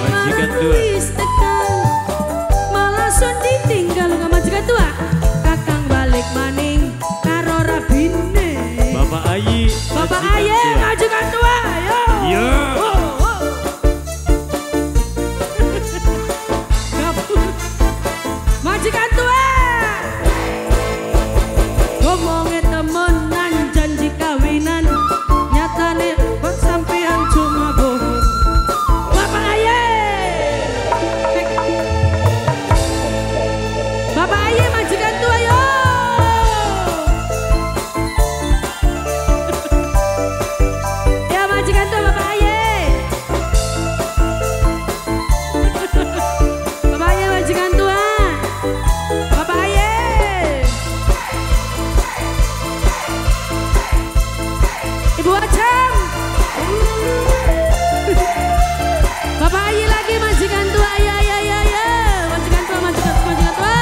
Majikan tua. Malah sun ditinggal nggak majikan tua. Kakang balik maning karo rabine. Bapak Ayi. Bapak Ayi majikan tua. Yo. Yo. Majikan tua. Ngomongin temenan janji kawinan, nyatane kok sampean cuma bohong. Bapak Aye, Bapak Aye majikan tua yo. Ya majikan tua Bapak Aye. Bapak Aye majikan tua. Bapak Aye. Ibu Acem. Bapak Ayi lagi majikan tua. Ya. Majikan tua, majikan tua.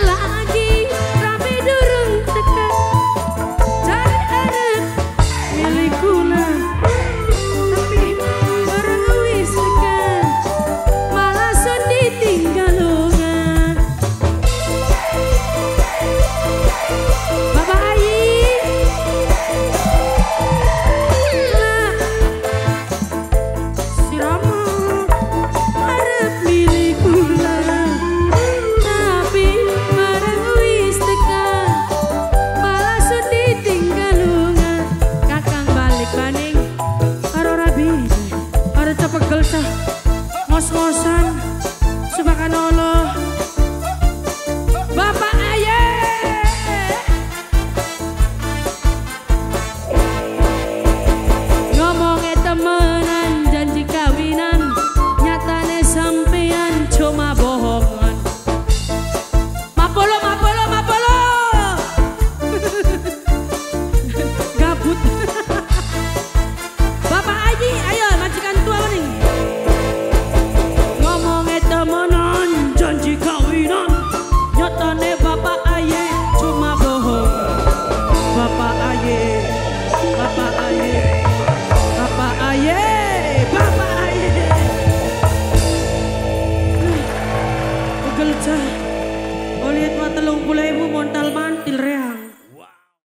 Lagi rame durung tekan. Cari arep milikku lah. Tapi barang wis tekan. Malah sun ditinggal lungan. Bapak Ayi. Ngos-ngosan subhanallah. Bapak Aye ngomongnya temenan janji kawinan, nyatane sampean cuma bohongan. Mapolo gabut. Bapak Ayi ayo majikan tua nih. Temenan janji kawinan, nyatane Bapak Aye cuma bohong. Bapak Aye, Bapak Aye, Bapak Aye, Bapak Aye. Pegel cah, oliet mah 30.000 montal mantil rea.